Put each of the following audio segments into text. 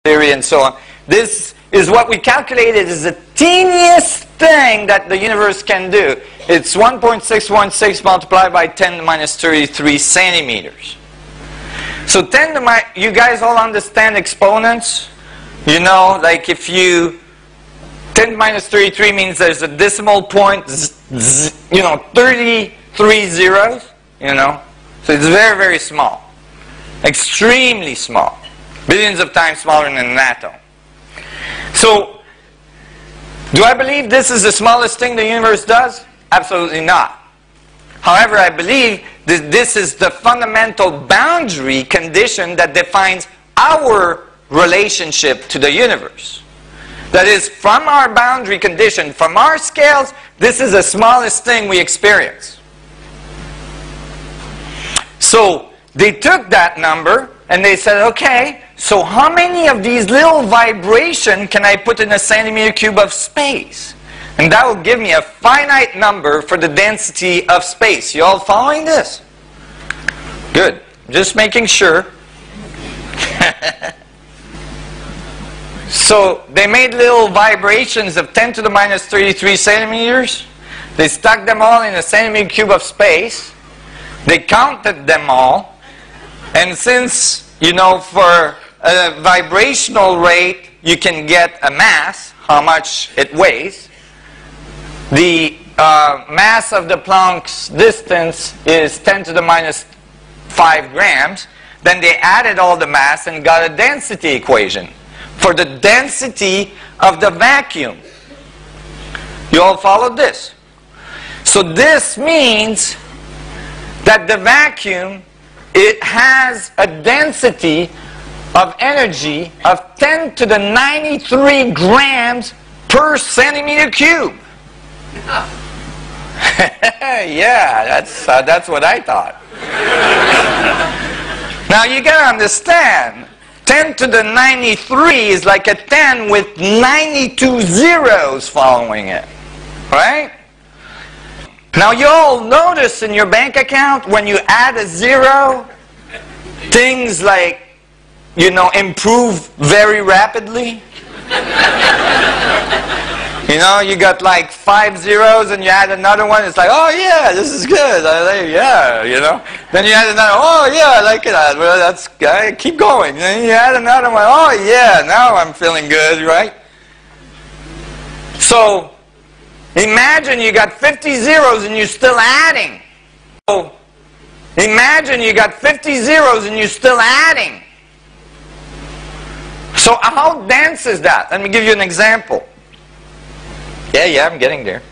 theory and so on. This is what we calculated is the teeniest thing that the universe can do. It's 1.616 multiplied by 10 to the minus 33 centimeters. So you guys all understand exponents? You know, like if you 10 to the minus 33 means there's a decimal point, 33 zeros, you know. So it's very, very small. Extremely small. Billions of times smaller than an atom. So, do I believe this is the smallest thing the universe does? Absolutely not. However, I believe that this is the fundamental boundary condition that defines our relationship to the universe. That is, from our boundary condition, from our scales, this is the smallest thing we experience. So, they took that number and they said, okay, so how many of these little vibrations can I put in a centimeter cube of space? And that will give me a finite number for the density of space. You all following this? Good. Just making sure. So they made little vibrations of 10 to the minus 33 centimeters. They stuck them all in a centimeter cube of space. They counted them all. And since, you know, for a vibrational rate, you can get a mass, how much it weighs. The mass of the Planck's distance is 10 to the minus 5 grams. Then they added all the mass and got a density equation for the density of the vacuum. You all followed this? So this means that the vacuum, it has a density of energy of 10 to the 93 grams per centimeter cube. Yeah, that's what I thought. Now you got to understand, 10 to the 93 is like a 10 with 92 zeros following it, right? Now you all notice in your bank account when you add a zero, things like, you know, improve very rapidly. You know, you got like 5 zeros and you add another one, it's like, oh yeah, this is good. Yeah, you know. Then you add another, oh yeah, I like it. Well, that's good. Keep going. Then you add another one, oh yeah, now I'm feeling good, right? So, imagine you got 50 zeros and you're still adding. So, imagine you got 50 zeros and you're still adding. So how dense is that? Let me give you an example. Yeah, I'm getting there.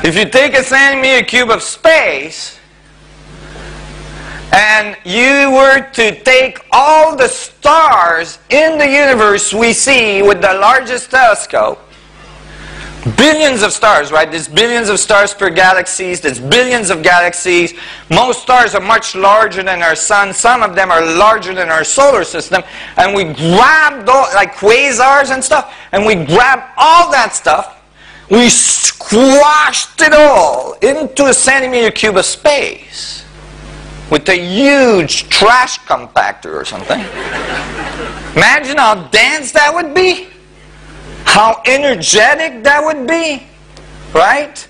If you take a centimeter cube of space and you were to take all the stars in the universe we see with the largest telescope, billions of stars, right? There's billions of stars per galaxies. There's billions of galaxies. Most stars are much larger than our sun. Some of them are larger than our solar system. And we grab those, like quasars and stuff, and we grab all that stuff. We squashed it all into a centimeter cube of space with a huge trash compactor or something. Imagine how dense that would be. How energetic that would be, right?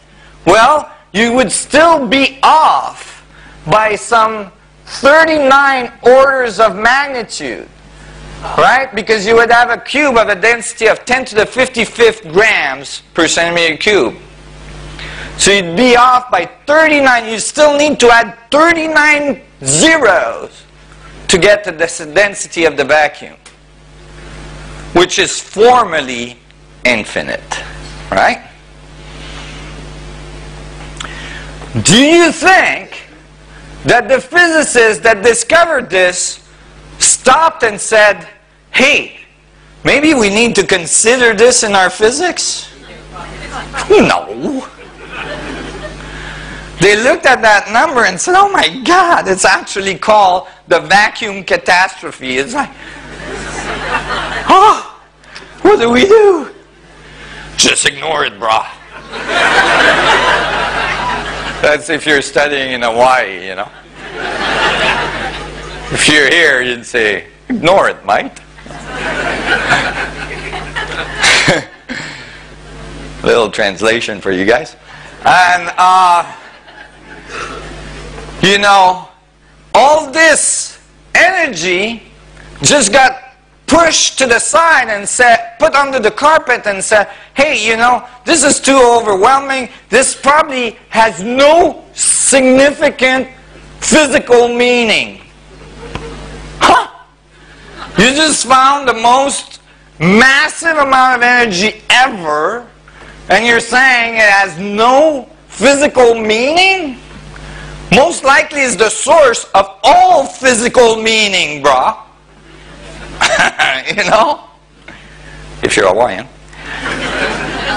Well, you would still be off by some 39 orders of magnitude, right? Because you would have a cube of a density of 10 to the 55th grams per centimeter cube. So you'd be off by 39. You still need to add 39 zeros to get to the density of the vacuum, which is formally infinite, right? Do you think that the physicists that discovered this stopped and said, hey, maybe we need to consider this in our physics? No. They looked at that number and said, oh my God, it's actually called the vacuum catastrophe. It's like, oh, what do we do? Just ignore it, brah. That's if you're studying in Hawaii, you know. If you're here, you'd say, Ignore it, mate. Little translation for you guys. And, you know, all this energy just got pushed to the side and said, put under the carpet and said, hey, you know, this is too overwhelming. This probably has no significant physical meaning. Huh? You just found the most massive amount of energy ever, and you're saying it has no physical meaning? Most likely is the source of all physical meaning, brah. You know? If you're Hawaiian.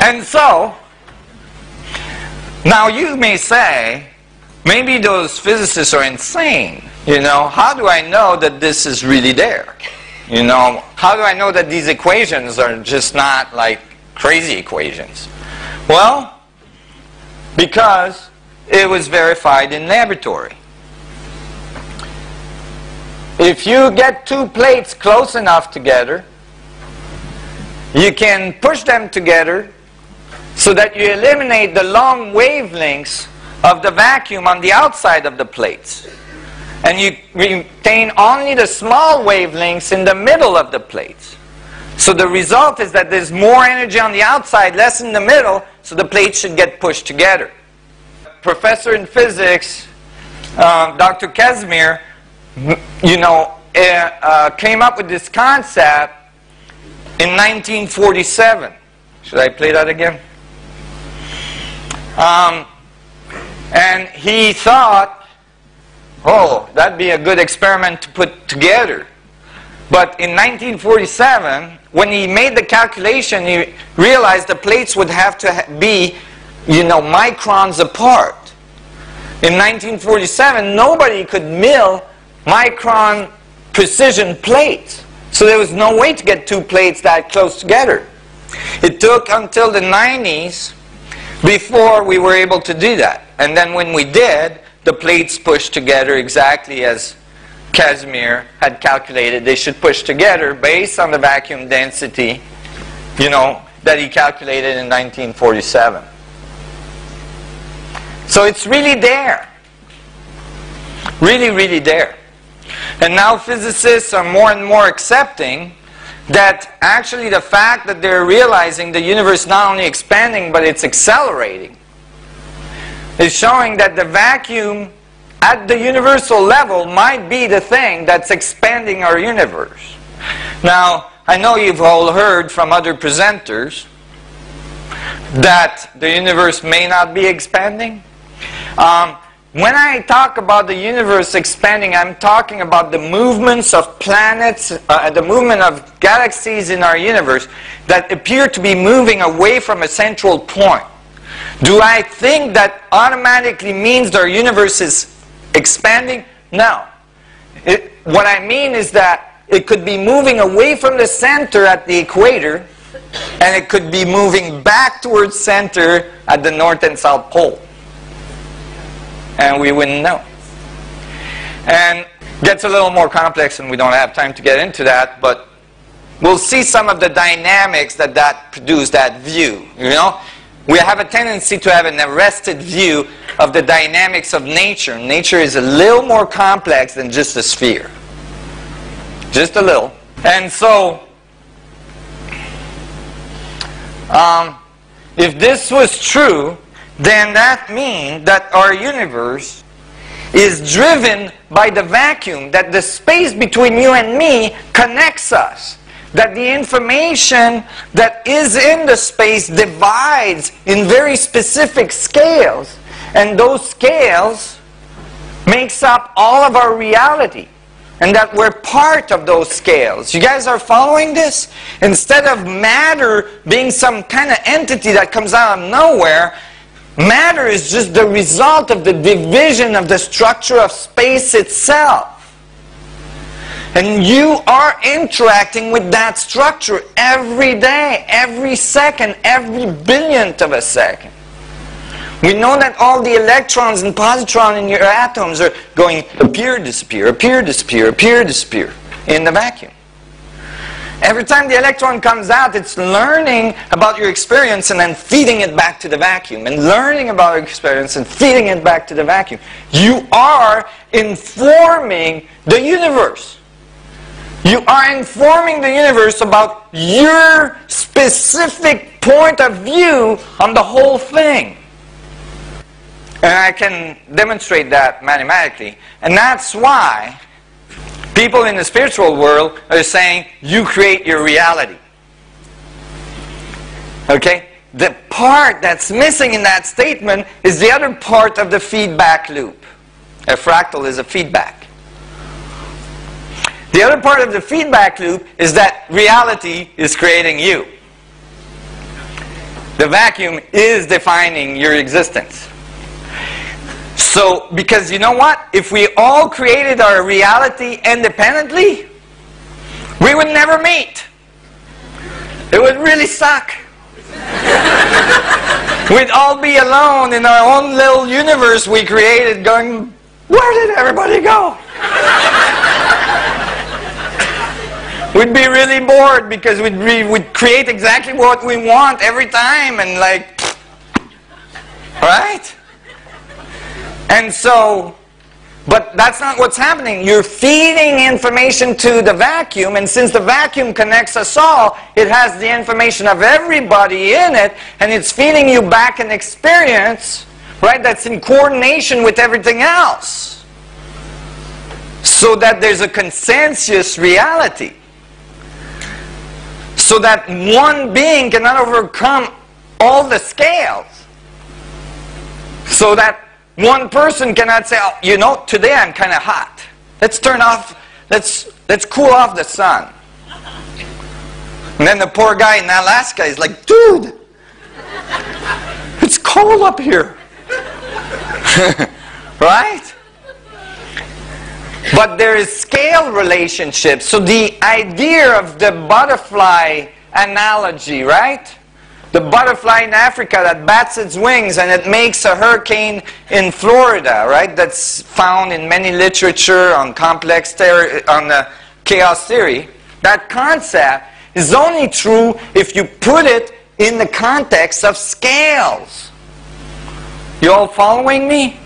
And so, now you may say, maybe those physicists are insane. You know, how do I know that this is really there? You know, how do I know that these equations are just not like crazy equations? Well, because it was verified in laboratory. If you get two plates close enough together, you can push them together so that you eliminate the long wavelengths of the vacuum on the outside of the plates. And you retain only the small wavelengths in the middle of the plates. So the result is that there's more energy on the outside, less in the middle, so the plates should get pushed together. Professor in physics, Dr. Casimir, you know, came up with this concept in 1947. Should I play that again? And he thought, oh, that'd be a good experiment to put together. But in 1947, when he made the calculation, he realized the plates would have to be, you know, microns apart. In 1947, nobody could mill micron precision plates. So there was no way to get two plates that close together. It took until the 90s before we were able to do that. And then when we did, the plates pushed together exactly as Casimir had calculated they should push together based on the vacuum density, you know, that he calculated in 1947. So it's really there. Really, really there. And now physicists are more and more accepting that actually the fact that they're realizing the universe not only expanding but it's accelerating is showing that the vacuum at the universal level might be the thing that's expanding our universe. Now, I know you've all heard from other presenters that the universe may not be expanding. When I talk about the universe expanding, I'm talking about the movements of planets, the movement of galaxies in our universe that appear to be moving away from a central point. Do I think that automatically means our universe is expanding? No. What I mean is that it could be moving away from the center at the equator, and it could be moving back towards center at the North and South Pole. And we wouldn't know. And it gets a little more complex, and we don't have time to get into that, but we'll see some of the dynamics that produce that view. You know, we have a tendency to have an arrested view of the dynamics of nature. Nature is a little more complex than just a sphere. Just a little. And so, if this was true, then that means that our universe is driven by the vacuum, that the space between you and me connects us, that the information that is in the space divides in very specific scales, and those scales makes up all of our reality, and that we're part of those scales. You guys are following this? Instead of matter being some kind of entity that comes out of nowhere, matter is just the result of the division of the structure of space itself. And you are interacting with that structure every day, every second, every billionth of a second. We know that all the electrons and positrons in your atoms are going appear, disappear, appear, disappear, appear, disappear. in the vacuum. Every time the electron comes out, it's learning about your experience and then feeding it back to the vacuum. And learning about your experience and feeding it back to the vacuum. You are informing the universe. You are informing the universe about your specific point of view on the whole thing. And I can demonstrate that mathematically. And that's why people in the spiritual world are saying, you create your reality. Okay? The part that's missing in that statement is the other part of the feedback loop. A fractal is a feedback. The other part of the feedback loop is that reality is creating you. The vacuum is defining your existence. So, because you know what? If we all created our reality independently, we would never meet. It would really suck. We'd all be alone in our own little universe we created going, where did everybody go? We'd be really bored because we'd create exactly what we want every time and like, right? And so, but that's not what's happening. You're feeding information to the vacuum, and since the vacuum connects us all, it has the information of everybody in it, and it's feeding you back an experience, right, that's in coordination with everything else. So that there's a consensus reality. So that one being cannot overcome all the scales. So that one person cannot say, oh, you know, today I'm kind of hot. Let's turn off, let's cool off the sun. And then the poor guy in Alaska is like, dude, it's cold up here. Right? But there is scale relationships. So the idea of the butterfly analogy, right? The butterfly in Africa that bats its wings and it makes a hurricane in Florida, right? That's found in many literature on complex theory, on the chaos theory. That concept is only true if you put it in the context of scales. You all following me?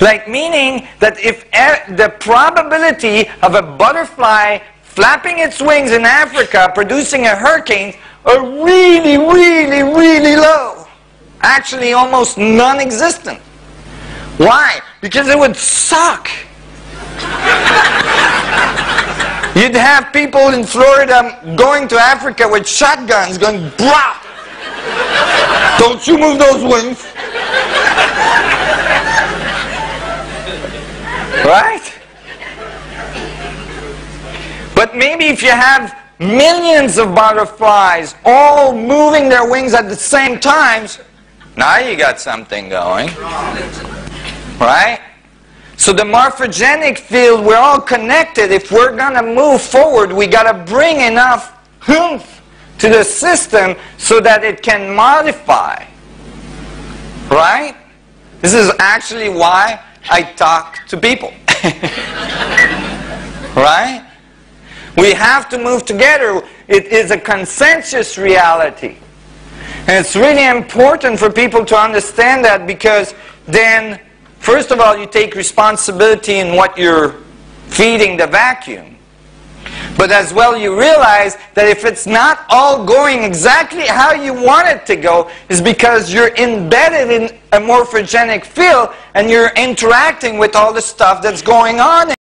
Like, meaning that if the probability of a butterfly flapping its wings in Africa producing a hurricane are really, really, really low. Actually almost non-existent. Why? Because it would suck. You'd have people in Florida going to Africa with shotguns going, brah! Don't you move those wings. Right? But maybe if you have millions of butterflies all moving their wings at the same time, now you got something going. Right? So the morphogenic field, we're all connected. If we're going to move forward, we got to bring enough oomph to the system so that it can modify. Right? This is actually why I talk to people. Right? We have to move together. It is a consensus reality. And it's really important for people to understand that, because then, first of all, you take responsibility in what you're feeding the vacuum. But as well, you realize that if it's not all going exactly how you want it to go, is because you're embedded in a morphogenic field and you're interacting with all the stuff that's going on.